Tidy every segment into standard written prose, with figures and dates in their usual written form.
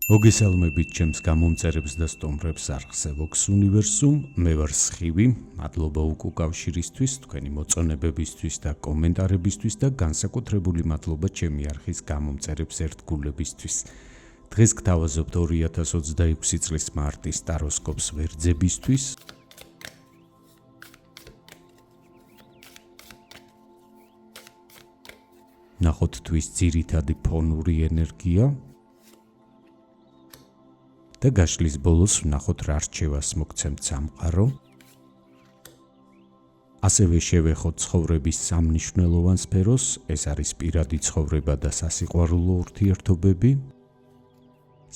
მოგესალმებით ჩემს გამომწერებს და სტუმრებს არხზე Vox Universum, მე ვარ სხივი, მადლობა უკავშირისთვის, თქვენი მოწონებებისთვის და კომენტარებისთვის და განსაკუთრებული მადლობა ჩემი არხის გამომწერებს ერთგულებისთვის. დღეს გთავაზობთ 2026 წლის მარტის ტაროსკოპს ვერძებისთვის. ნახოთ თვის ძირითადი ფონური ენერგია. და გაშლის ბოლოს ვნახოთ რა რჩევას მოგცემთ სამყარო. ასევე შევეხოთ ცხოვრების სამნიშნველოვან სფეროს, ეს არის პირადი ცხოვრება და სასიყვარულო ურთიერთობები,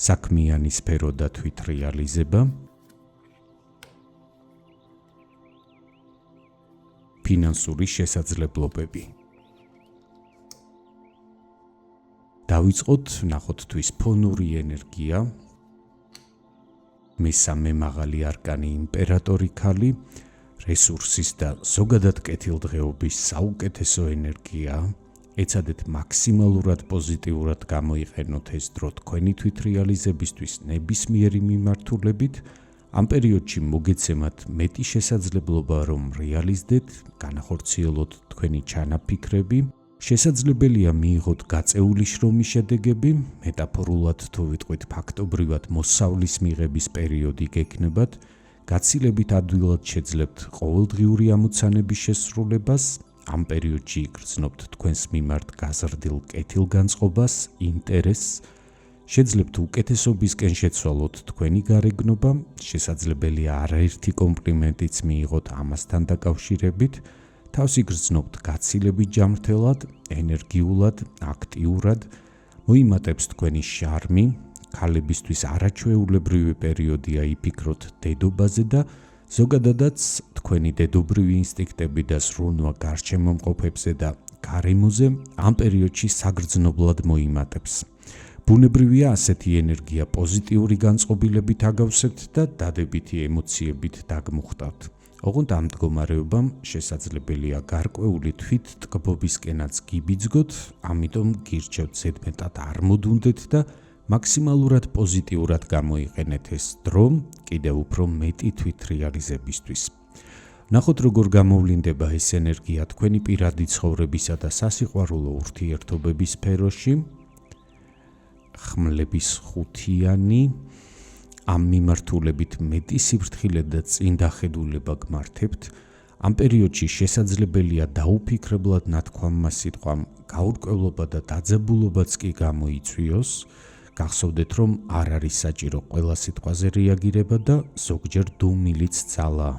საქმიანი სფერო და თვითრეალიზება, ფინანსური შესაძლებლობები. დავიწყოთ ვნახოთ თვის ფონური ენერგია. მესამე მაღალი არკანი იმპერატორი ქალი, რესურსის და ზოგადად კეთილდღეობის საუკეთესო ენერგია. ეცადეთ მაქსიმალურად პოზიტიურად გამოიყენოთ ეს დრო თქვენი თვითრეალიზებისთვის ნებისმიერი მიმართულებით. ამ პერიოდში მოგეცემათ მეტი შესაძლებლობა, რომ რეალიზდეთ, განახორციელოთ თქვენი ჩანაფიქრები. შესაძლებელია მიიღოთ გაწეული შრომის შედეგები, მეტაფორულად თუ ვიტყვით ფაქტობრივად მოსავლის მიღების პერიოდი გექნებათ, გაცილებით ადვილად შეძლებთ ყოველდღიური ამოცანების შესრულებას, ამ პერიოდში იგრძნობთ თქვენს მიმართ გაზრდილ კეთილგანწყობას, ინტერესს, შეძლებთ უკეთესობისკენ შეცვალოთ თქვენი გარეგნობა, შესაძლებელია არაერთი კომპლიმენტიც მიიღოთ ამასთან დაკავშირებით, თავს იგრძნობთ გაცილებით ჯანმრთელად, ენერგიულად, აქტიურად, მოიმატებს თქვენი შარმი, ქალებისთვის არაჩვეულებრივი პერიოდია იფიქროთ დედობაზე და ზოგადადაც თქვენი დედობრივი ინსტინქტები და სრულნვა გარშემომყოფებზე და გარემოზე ამ პერიოდში საგრძნობლად მოიმატებს. ბუნებრივია ასეთი ენერგია პოზიტიური განწყობილებით აგავსებთ და დადებითი ემოციებით დაგმუხტავთ. ოღონდ ამ მდგომარეობამ შესაძლებელია გარკვეული თვითტკბობისკენაც გიბიძგოთ, ამიტომ გირჩევთ ზედმეტად არ მოდუნდეთ და მაქსიმალურად პოზიტიურად გამოიყენეთ ეს დრო, კიდევ უფრო მეტი თვითრეალიზებისთვის. ნახოთ როგორ გამოვლინდება ეს ენერგია თქვენი პირადი ცხოვრებისა და სასიყვარულო ურთიერთობების სფეროში. ხმლების ხუთიანი. ამ მიმართულებით მეტი სიფრთხილე და წინდახედულება გმართებთ. ამ პერიოდში შესაძლებელია დაუფიქრებლად ნათქვამმა სიტყვამ გაურკვევლობა და დაძაბულობაც კი გამოიწვიოს. გახსოვდეთ, რომ არ არის საჭირო ყველა სიტყვაზე რეაგირება და ზოგჯერ დუმილიც ძალაა.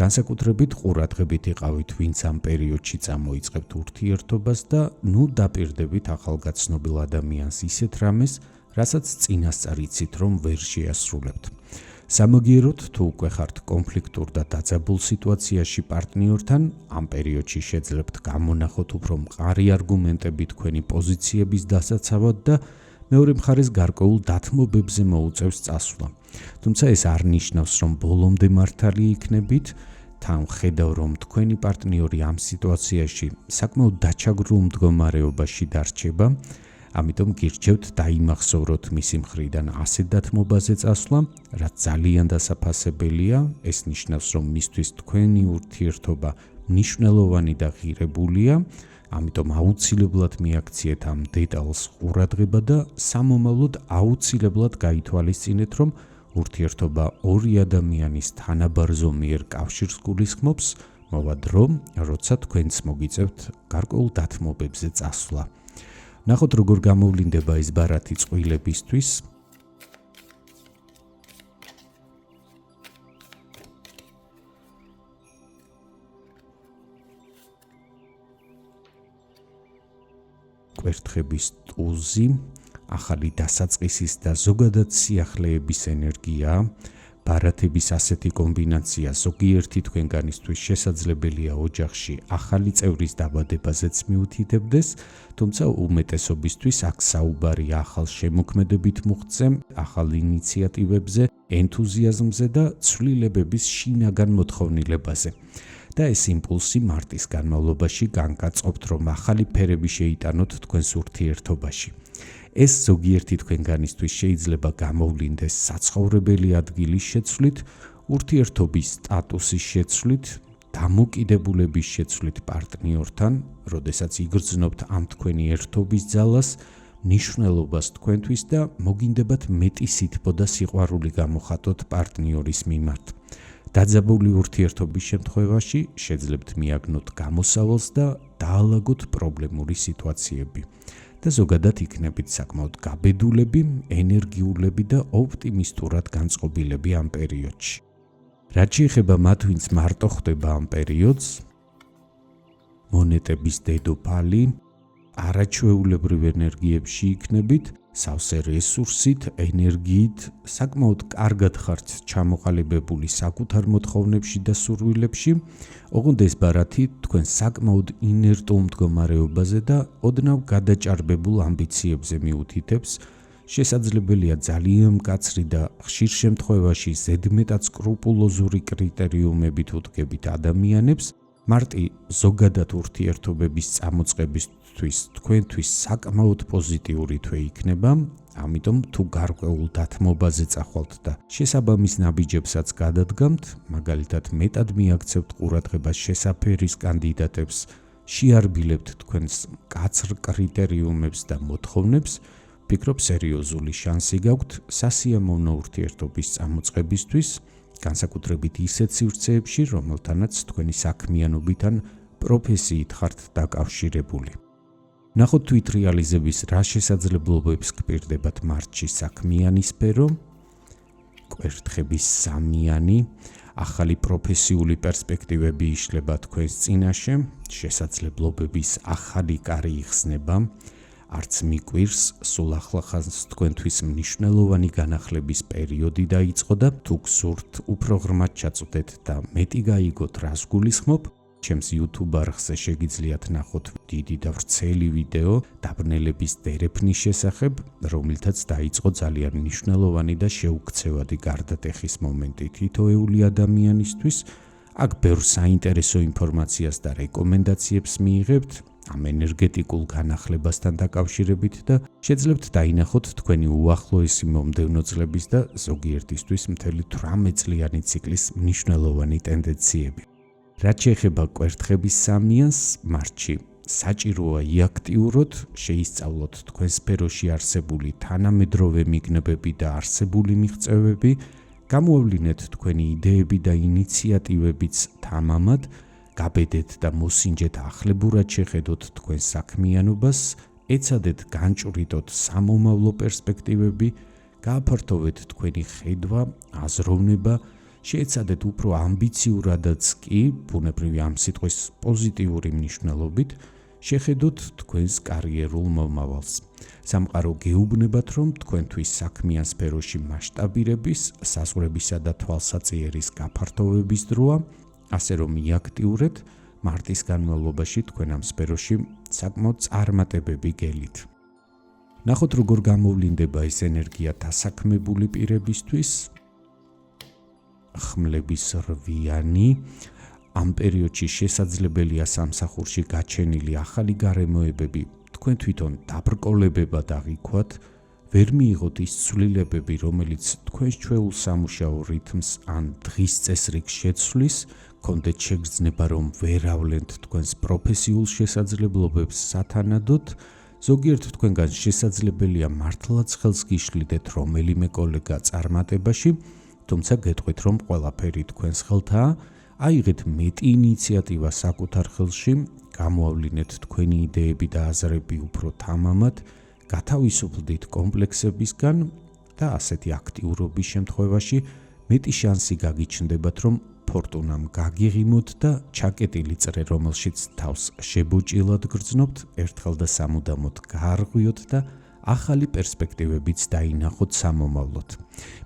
განსაკუთრებით ყურადღებით იყავით, ვინც ამ პერიოდში წამოიწყებთ ურთიერთობას და დაპირდებით ახალგაცნობილ ადამიანს ისეთ რამეს, რასაც წინასწარ იცით, რომ ვერ შეასრულებთ. სამაგიეროდ თუ უკვე ხართ კონფლიქტურ და დაძაბულ სიტუაციაში პარტნიორთან, ამ პერიოდში შეძლებთ გამონახოთ უფრო მყარი არგუმენტები თქვენი პოზიციების დასაცავად და მეორე მხარეს გარკვეულ დათმობებზე მოუწევს წასვლა. თუმცა ეს არ ნიშნავს, რომ ბოლომდე მართალი იქნებით, თან ხედავ, რომ თქვენი პარტნიორი ამ სიტუაციაში საკმაოდ დაჩაგრულ მდგომარეობაში დარჩება, ამიტომ გირჩევთ დაიმახსოვროთ მისი მხრიდან ასეთ დათმობაზე წასვლა, რაც ძალიან დასაფასებელია, ეს ნიშნავს, რომ მისთვის თქვენი ურთიერთობა მნიშვნელოვანი და ღირებულია, ამიტომ აუცილებლად მიაქციეთ ამ დეტალს ყურადღება და სამომავლოდ აუცილებლად გაითვალისწინეთ, რომ ურთიერთობა ორი ადამიანის თანაბარ ზომიერ კავშირს გულისხმობს, მოვა დრო, როცა თქვენც მოგიწევთ გარკვეულ დათმობებზე წასვლა. ნახოთ როგორ გამოვლინდება ეს ბარათი წყვილებისთვის. კვერთხების ტუზი, ახალი დასაწყისის და ზოგადად სიახლეების ენერგია. ბარათების ასეთი კომბინაცია ზოგიერთი თქვენგანისთვის შესაძლებელია ოჯახში ახალი წევრის დაბადებაზეც მიუთითებდეს, თუმცა უმეტესობისთვის აქ საუბარი ახალ შემოქმედებით მუხტზე, ახალ ინიციატივებზე, ენთუზიაზმზე და ცვლილებების შინაგან მოთხოვნილებაზე. და ეს იმპულსი მარტის განმავლობაში განკაწყობთ, რომ ახალი ფერები შეიტანოთ თქვენს ურთიერთობაში. ეს ზოგიერთი თქვენგანისთვის შეიძლება გამოვლინდეს საცხოვრებელი ადგილის შეცვლით, ურთიერთობის სტატუსის შეცვლით, დამოკიდებულების შეცვლით პარტნიორთან, როდესაც იგრძნობთ ამ თქვენი ერთობის ძალას, მნიშვნელობას თქვენთვის და მოგინდებათ მეტი სითბო და სიყვარული გამოხატოთ პარტნიორის მიმართ. დაძაბული ურთიერთობის შემთხვევაში შეძლებთ მიაგნოთ გამოსავალს და დაალაგოთ პრობლემური სიტუაციები და ზოგადად იქნებით საკმაოდ გაბედულები, ენერგიულები და ოპტიმისტურად განწყობილები ამ პერიოდში. რაც შეეხება მათ, ვინც მარტო ხდება ამ პერიოდს, მონეტების დედოფალი, არაჩვეულებრივ ენერგიებში იქნებით, სავსე რესურსით, ენერგიით, საკმაოდ კარგად ხართ ჩამოყალიბებული საკუთარ მოთხოვნებში და სურვილებში, ოღონდ ეს ბარათი თქვენ საკმაოდ ინერტულ მდგომარეობაზე და ოდნავ გადაჭარბებულ ამბიციებზე მიუთითებს, შესაძლებელია ძალიან მკაცრი და ხშირ შემთხვევაში ზედმეტად სკრუპულოზური კრიტერიუმებით უდგებით ადამიანებს, მარტი ზოგადად ურთიერთობების წამოწყებისთვის თქვენთვის საკმაოდ პოზიტიური თვე იქნება, ამიტომ თუ გარკვეულ დათმობაზე წახვალთ და შესაბამის ნაბიჯებსაც გადადგამთ, მაგალითად მეტად მიაქცევთ ყურადღებას შესაფერის კანდიდატებს, შეარბილებთ თქვენს მკაცრ კრიტერიუმებს და მოთხოვნებს, ვფიქრობ სერიოზული შანსი გაქვთ სასიამოვნო ურთიერთობის წამოწყებისთვის, განსაკუთრებით ისეთ სივრცეებში, რომელთანაც თქვენი საქმიანობით ან პროფესიით ხართ დაკავშირებული. ნახოთ თვით რეალიზების რა შესაძლებლობებს გპირდებათ მარტში საქმიანი სფერო, კვერთხების სამიანი, ახალი პროფესიული პერსპექტივები იშლება თქვენს წინაშე, შესაძლებლობების ახალი კარი იხსნება, არც მიკვირს, სულ ახლახანს თქვენთვის მნიშვნელოვანი განახლების პერიოდი დაიწყო და თუ გსურთ უფრო ღრმად ჩაწვდეთ და მეტი გაიგოთ რას გულისხმობ, ჩემს YouTube არხზე შეგიძლიათ ნახოთ დიდი და ვრცელი ვიდეო დაბნელების დერეფნის შესახებ, რომლითაც დაიწყო ძალიან მნიშვნელოვანი და შეუქცევადი გარდატეხის მომენტი თითოეული ადამიანისთვის. აქ ბევრ საინტერესო ინფორმაციას და რეკომენდაციებს მიიღებთ ამ ენერგეტიკულ განახლებასთან დაკავშირებით და შეძლებთ დაინახოთ თქვენი უახლოესი მომდევნო წლების და ზოგიერთისთვის მთელი 18 წლიანი ციკლის მნიშვნელოვანი ტენდენციები. რაც შეეხება კვერთხების სამიანს, მარტში საჭიროა იაქტიუროთ, შეისწავლოთ თქვენ სფეროში არსებული თანამედროვე მიგნებები და არსებული მიღწევები, გამოავლინეთ თქვენი იდეები და ინიციატივებიც თამამად, გაბედეთ და მოსინჯეთ ახლებურად შეხედოთ თქვენ საქმიანობას, ეცადეთ განჭვრიტოთ სამომავლო პერსპექტივები, გააფართოვეთ თქვენი ხედვა, აზროვნება, შეეცადეთ უფრო ამბიციურადაც კი, ბუნებრივი ამ სიტყვის პოზიტიური მნიშვნელობით, შეხედოთ თქვენს კარიერულ მომავალს. სამყარო გეუბნებათ, რომ თქვენთვის საქმიან სფეროში მასშტაბირების, საზღვრებისა და თვალსაწიერის გაფართოვების დროა, ასე რომ იაქტიურეთ, მარტის განმავლობაში თქვენ ამ სფეროში საკმაოდ წარმატებები გელით. ნახოთ როგორ გამოვლინდება ეს ენერგია დასაქმებული პირებისთვის. ხმლების რვიანი, ამ პერიოდში შესაძლებელია სამსახურში გაჩენილი ახალი გარემოებები თქვენ თვითონ დაბრკოლებებად აღიქვათ, ვერ მიიღოთ ის ცვლილებები, რომელიც თქვენს ჩვეულ სამუშაო რითმს ან დღის წესრიგს შეცვლის, გქონდეთ შეგრძნება, რომ ვერ ავლენთ თქვენს პროფესიულ შესაძლებლობებს სათანადოდ, ზოგიერთ თქვენგან შესაძლებელია მართლაც ხელს გიშლიდეთ რომელიმე კოლეგა წარმატებაში, თუმცა გეტყვით, რომ ყველაფერი თქვენს ხელთაა, აიღეთ მეტი ინიციატივა საკუთარ ხელში, გამოავლინეთ თქვენი იდეები და აზრები უფრო თამამად, გათავისუფლდით კომპლექსებისგან და ასეთი აქტიურობის შემთხვევაში მეტი შანსი გაგიჩნდებათ, რომ ფორტუნამ გაგიღიმოთ და ჩაკეტილი წრე, რომელშიც თავს შებოჭილად გრძნობთ, ერთხელ და სამუდამოდ გაარღვიოთ და ახალი პერსპექტივებიც დაინახოთ სამომავლოდ.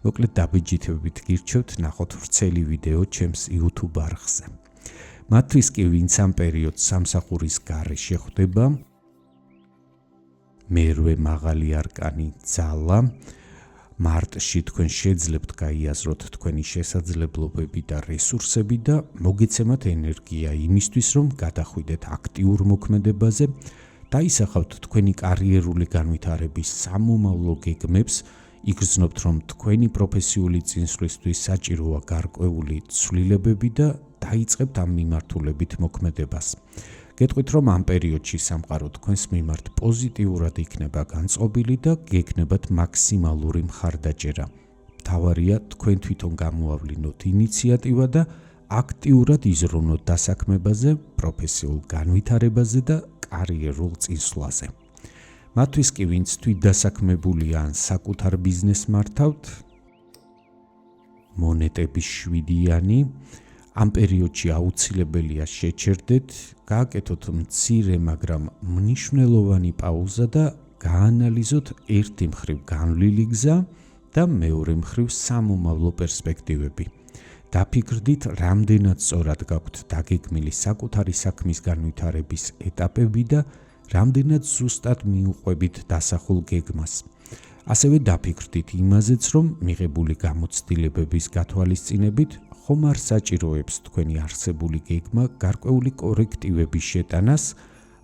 მოკლედ დაბეჯითებით გირჩევთ ნახოთ ვრცელი ვიდეო ჩემს YouTube არხზე. მათთვის კი ვინც ამ პერიოდს სამსახურის გარეშე ხვდება, მერვე მაღალი არკანი ძალა, მარტში თქვენ შეძლებთ გაიაზროთ თქვენი შესაძლებლობები და რესურსები და მოგეცემათ ენერგია იმისთვის, რომ გადახვიდეთ აქტიურ მოქმედებაზე, დაისახავთ თქვენი კარიერული განვითარების სამომავლო გეგმებს, იგრძნობთ, რომ თქვენი პროფესიული წინსვლისთვის საჭიროა გარკვეული ცვლილებები და დაიწყებთ ამ მიმართულებით მოქმედებას. გეტყვით, რომ ამ პერიოდში სამყარო თქვენს მიმართ პოზიტიურად იქნება განწყობილი და გექნებათ მაქსიმალური მხარდაჭერა. მთავარია თქვენ თვითონ გამოავლინოთ ინიციატივა და აქტიურად იზრუნოთ დასაქმებაზე, პროფესიულ განვითარებაზე და კარიერულ წინსვლაზე. მათთვის კი, ვინც თვითდასაქმებულია ან საკუთარ ბიზნესს მართავთ, მონეტების 7-იანი, ამ პერიოდში აუცილებელია შეჩერდეთ, გააკეთოთ მცირე, მაგრამ მნიშვნელოვანი პაუზა და გაანალიზოთ ერთი მხრივ განვლილი გზა და მეორე მხრივ სამომავლო პერსპექტივები. დაფიქრდით, რამდენად სწორად გაქვთ დაგეგმილი საკუთარი საქმის განვითარების ეტაპები და რამდენად ზუსტად მიუყვებით დასახულ გეგმას. ასევე დაფიქრდით იმაზეც, რომ მიღებული გამოცდილებების გათვალისწინებით ხომ არ საჭიროებს თქვენი არსებული გეგმა გარკვეული კორექტივების შეტანას,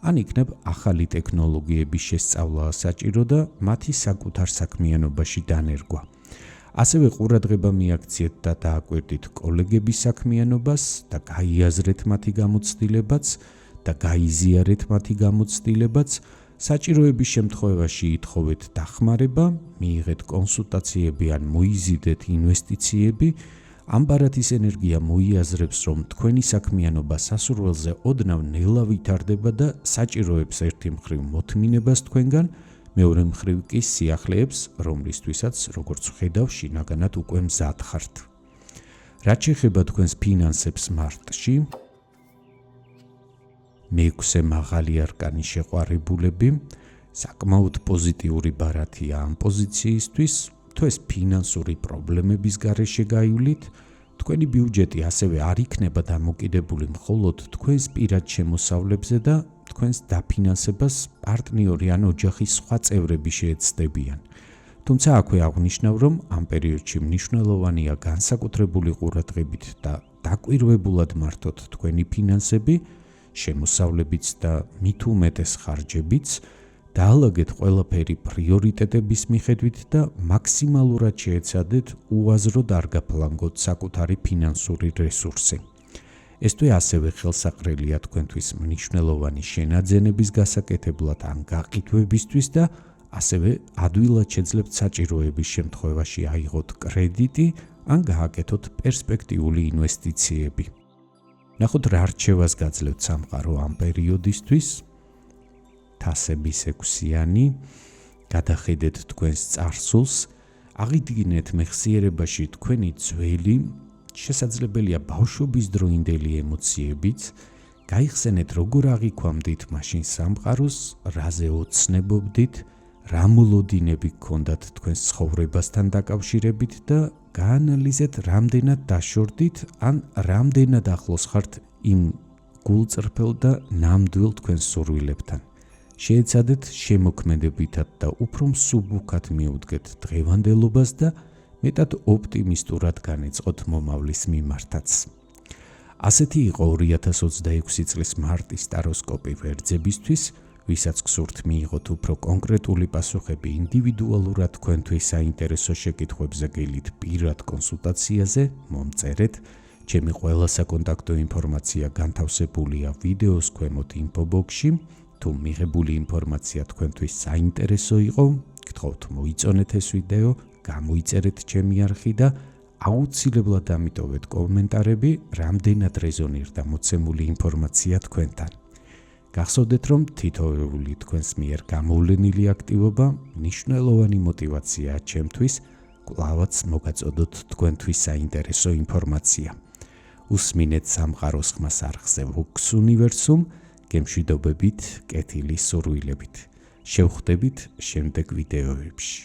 ან იქნებ ახალი ტექნოლოგიების შესწავლაა საჭირო და მათი საკუთარ საქმიანობაში დანერგვა. ასევე ყურადღება მიაქციეთ და დააკვირდით კოლეგების საქმიანობას და გაიაზრეთ მათი გამოცდილებაც და გაიზიარეთ მათი გამოცდილებაც, საჭიროების შემთხვევაში ითხოვეთ დახმარება, მიიღეთ კონსულტაციები ან მოიზიდეთ ინვესტიციები. ამ ბარათის ენერგია მოიაზრებს, რომ თქვენი საქმიანობა სასურველზე ოდნავ ნელა ვითარდება და საჭიროებს ერთი მხრივ მოთმინებას თქვენგან, მეორე მხრივ კი სიახლეებს, რომლისთვისაც, როგორც ვხედავ, შინაგანად უკვე მზად ხართ. რაც შეეხება თქვენს ფინანსებს მარტში, მე-6 მაღალი არკანი შეყვარებულები, საკმაოდ პოზიტიური ბარათია ამ პოზიციისთვის. თუ ეს ფინანსური პრობლემების გარეშე გაივლით, თქვენი ბიუჯეტი ასევე არ იქნება დამოკიდებული მხოლოდ თქვენს პირად შემოსავლებზე და თქვენს დაფინანსებას პარტნიორი ან ოჯახის სხვა წევრები შეეცდებიან. თუმცა აქვე აღნიშნავ, რომ ამ პერიოდში მნიშვნელოვანია განსაკუთრებული ყურადღებით და დაკვირვებულად მართოთ თქვენი ფინანსები, შემოსავლებიც და მით უმეტეს ხარჯებიც, დაალაგეთ ყველაფერი პრიორიტეტების მიხედვით და მაქსიმალურად შეეცადეთ უაზროდ არ გაფლანგოთ საკუთარი ფინანსური რესურსი. ეს თვე ასევე ხელსაყრელია თქვენთვის მნიშვნელოვანი შენაძენების გასაკეთებლად ან გაყიდვებისთვის და ასევე ადვილად შეძლებთ საჭიროების შემთხვევაში აიღოთ კრედიტი ან გააკეთოთ პერსპექტიული ინვესტიციები. ნახოთ რა რჩევას გაძლევთ სამყარო ამ პერიოდისთვის. თასების 6-იანი, გადახედეთ თქვენს წარსულს, აღიდგინეთ მეხსიერებაში თქვენი ძველი, შესაძლებელია ბავშვობის დროინდელი ემოციებიც, გაიხსენეთ როგორ აღიქვამდით მაშინ სამყაროს, რაზე ოცნებობდით, რა მოლოდინები გქონდათ თქვენს ცხოვრებასთან დაკავშირებით და გაანალიზეთ რამდენად დაშორდით ან რამდენად ახლოს ხართ იმ გულწრფელ და ნამდვილ თქვენს სურვილებთან. შეეცადეთ შემოქმედებითად და უფრო მსუბუქად მიუდგეთ დღევანდელობას და მეტად ოპტიმისტურად განეწყოთ მომავლის მიმართაც. ასეთი იყო 2026 წლის მარტის ტაროსკოპი ვერძებისთვის, ვისაც გსურთ მიიღოთ უფრო კონკრეტული პასუხები ინდივიდუალურად თქვენთვის საინტერესო შეკითხვებზე გელით პირად კონსულტაციაზე, მომწერეთ. ჩემი ყველა საკონტაქტო ინფორმაცია განთავსებულია ვიდეოს ქვემოთ ინფობოქსში. თუ მიღებული ინფორმაცია თქვენთვის საინტერესო იყო, გთხოვთ მოიწონეთ ეს ვიდეო, გამოიწერეთ ჩემი არხი და აუცილებლად ამიტოვეთ კომენტარები, რამდენად რეზონირდა მოცემული ინფორმაცია თქვენთან. გახსოვდეთ, რომ თითოეული თქვენს მიერ გამოვლენილი აქტივობა მნიშვნელოვანი მოტივაციაა ჩემთვის, კვლავაც მოგაწოდოთ თქვენთვის საინტერესო ინფორმაცია. უსმინეთ სამყაროს ხმას არხზე Vox Universum, გემშვიდობებით, კეთილი სურვილებით. შევხვდებით შემდეგ ვიდეოებში.